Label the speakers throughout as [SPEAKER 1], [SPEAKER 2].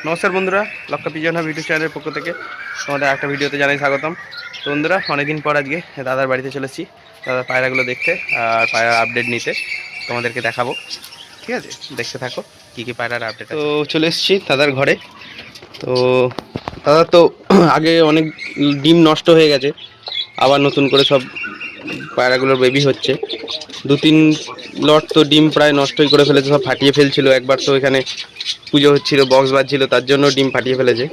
[SPEAKER 1] নমস্কার বন্ধুরা, লক্ষ্য পিজন ভিডিও চ্যানেলের পক্ষ থেকে তোমাদের একটা ভিডিওতে জানাই স্বাগতম। তো বন্ধুরা, অনেকদিন পর আজকে দাদার বাড়িতে চলেছি দাদার পায়রাগুলো দেখতে আর পায়রার আপডেট নিতে, তোমাদেরকে দেখাবো। ঠিক আছে, দেখতে থাকো কী কী পায়রার আপডেট। তো চলে এসেছি দাদার ঘরে। তো দাদা তো আগে অনেক ডিম নষ্ট হয়ে গেছে, আবার নতুন করে সব পায়রাগুলোর বেবি হচ্ছে। 2-3 লট তো ডিম প্রায় নষ্টই করে ফেলেছে, সব ফাটিয়ে ফেলছিল। একবার তো এখানে পুজো হচ্ছিল, বক্স বাজছিল, তার জন্য ডিম ফাটিয়ে ফেলেছে।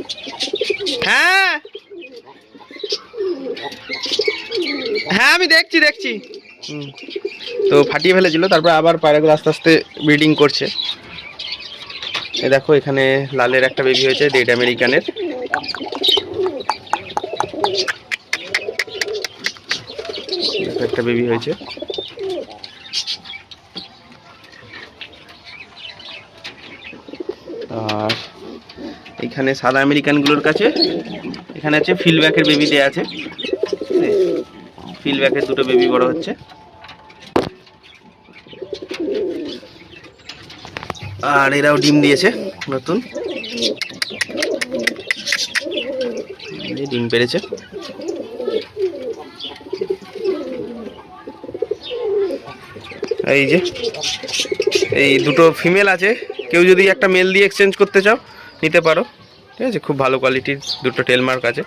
[SPEAKER 1] হ্যাঁ হ্যাঁ, আমি দেখছি। তো ফাটিয়ে ফেলেছিল, তারপর আবার পায়রাগুলো আস্তে আস্তে ব্রিডিং করছে। এ দেখো, এখানে লালের একটা বেবি হয়েছে, রেড আমেরিকানের। একটা বেবি হয়েছে। আর এখানে সাদা আমেরিকানগুলোর কাছে এখানে আছে ফিলব্যাকের বেবি দেয়া আছে। ফিলব্যাকের দুটো বেবি বড় হচ্ছে। আর এরাও ডিম দিয়েছে নতুন, ডিম পেড়েছে। এই যে এই দুটো ফিমেল আছে, কেউ যদি একটা মেল দিয়ে এক্সচেঞ্জ করতে চাও নিতে পারো। ঠিক আছে, খুব ভালো কোয়ালিটির দুটো টেলমার্ক আছে।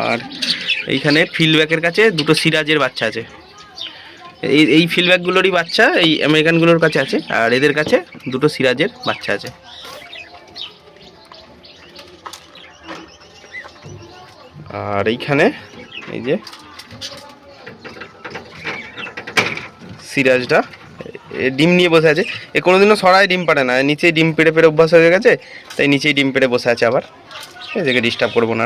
[SPEAKER 1] আর এইখানে ফিলব্যাকের কাছে দুটো সিরাজের বাচ্চা আছে। এই ফিলব্যাকগুলোরই বাচ্চা এই আমেরিকানগুলোর কাছে আছে, আর এদের কাছে দুটো সিরাজের বাচ্চা আছে। আর এইখানে এই যে সিরাজটা ডিম নিয়ে বসে আছে। এ কোনোদিনও সরায় ডিম পাড়ে না, নিচেই ডিম পেড়ে পেড়ে অভ্যাস হয়ে গেছে, তাই নিচেই ডিম পেড়ে বসে আছে। আবার এদেরকে ডিস্টার্ব করবো না।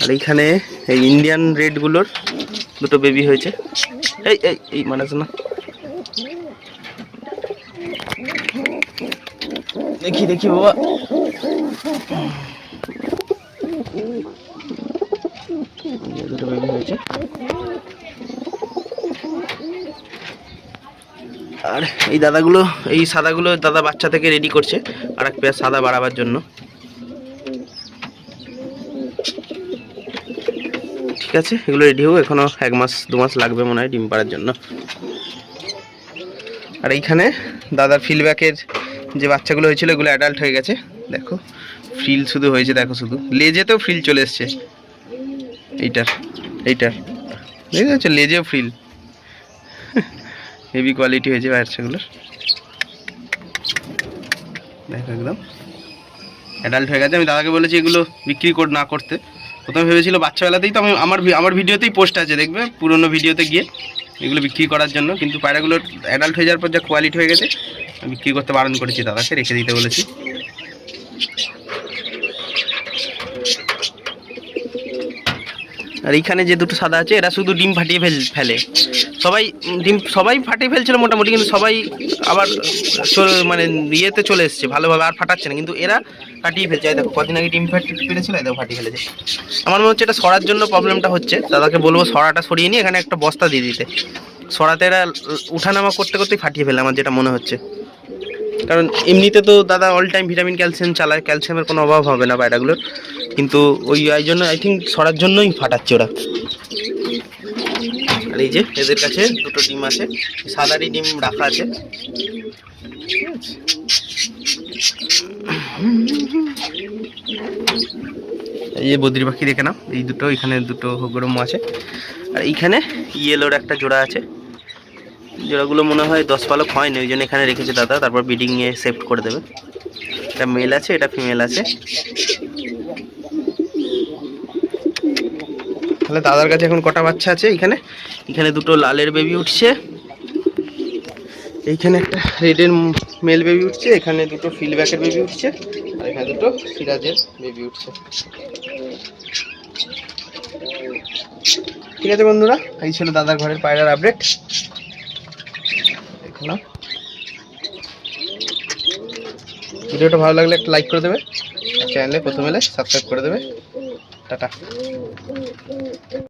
[SPEAKER 1] আর এইখানে এই ইন্ডিয়ান রেডগুলোর দুটো বেবি হয়েছে। এই এই এই মানাস না, দেখি বাবা। দুটো বেবি হয়েছে। আর এই দাদাগুলো, এই সাদাগুলো দাদা বাচ্চা থেকে রেডি করছে আর এক পেয়ার সাদা বাড়াবার জন্য। ঠিক আছে, এগুলো রেডি হোক, এখনো 1-2 মাস লাগবে মনে হয় ডিম পাড়ার জন্য। আর এইখানে দাদার ফিলব্যাকের যে বাচ্চাগুলো হয়েছিল এগুলো অ্যাডাল্ট হয়ে গেছে। দেখো ফ্রিল শুধু হয়েছে, দেখো শুধু লেজেতেও ফ্রিল চলে এসছে। এইটার দেখতে পাচ্ছ, লেজেও ফ্রিল। হেভি কোয়ালিটি হয়েছে বাচ্চাগুলোর। দেখো একদম অ্যাডাল্ট হয়ে গেছে। আমি দাদাকে বলেছি এগুলো বিক্রি না করতে। প্রথমে ভেবেছিল বাচ্চাবেলাতেই তো আমার ভিডিওতেই পোস্ট আছে, দেখবে পুরোনো ভিডিওতে গিয়ে, এগুলো বিক্রি করার জন্য। কিন্তু পায়রাগুলোর অ্যাডাল্ট হয়ে যাওয়ার পর যা কোয়ালিটি হয়ে গেছে, বিক্রি করতে বারণ করেছি দাদাকে, রেখে দিতে বলেছি। আর এইখানে যে দুটো সাদা আছে এরা শুধু ডিম ফাটিয়ে ফেলে। সবাই ফাটিয়ে ফেলছিল মোটামুটি, কিন্তু সবাই আবার মানে ইয়েতে চলে এসছে ভালোভাবে, আর ফাটাচ্ছে না। কিন্তু এরা ফাটিয়ে ফেলছে। দেখো কদিন আগে ডিম পেরেছিল, দেখো ফাটিয়ে ফেলেছে। আমার মনে হচ্ছে এটা সরার জন্য প্রবলেমটা হচ্ছে। দাদাকে বলবো সরাটা সরিয়ে নিয়ে এখানে একটা বস্তা দিয়ে দিতে। সরাতে এরা উঠানামা করতে করতেই ফাটিয়ে ফেলে, আমার যেটা মনে হচ্ছে। কারণ এমনিতে তো দাদা অল টাইম ভিটামিন ক্যালসিয়াম চালায়, ক্যালসিয়ামের কোনো অভাব হবে না পায়রাগুলোর। কিন্তু ওই জন্য আই থিঙ্ক সরার জন্যই ফাটাচ্ছে ওরা। আর এই যে এদের কাছে দুটো ডিম আছে, সাদারই ডিম রাখা আছে। এই যে বদ্রি পাখি দেখে নাও, এই দুটো, এখানে দুটো হগরম আছে। আর এইখানে ইয়েলোর একটা জোড়া আছে। জোড়াগুলো মনে হয় 10 পালক হয়নি, ওই জন্য এখানে রেখেছে দাদা, তারপর ব্রিডিং নিয়ে সেফট করে দেবে। এটা মেল আছে, এটা ফিমেল আছে। তাহলে দাদার কাছে এখন কটা বাচ্চা আছে? এখানে দুটো লালের বেবি উঠছে, এইখানে একটা রেডের মেল বেবি উঠছে, এখানে দুটো ফিলব্যাকের বেবি উঠছে, আর এখানে দুটো সিরাজের বেবি উঠছে। ঠিক আছে বন্ধুরা, এই ছিল দাদার ঘরের পায়রার আপডেট। দেখো না। ভিডিওটা ভালো লাগলে একটা লাইক করে দেবে, আর চ্যানেলে প্রথম এলে সাবস্ক্রাইব করে দেবে। টাটা।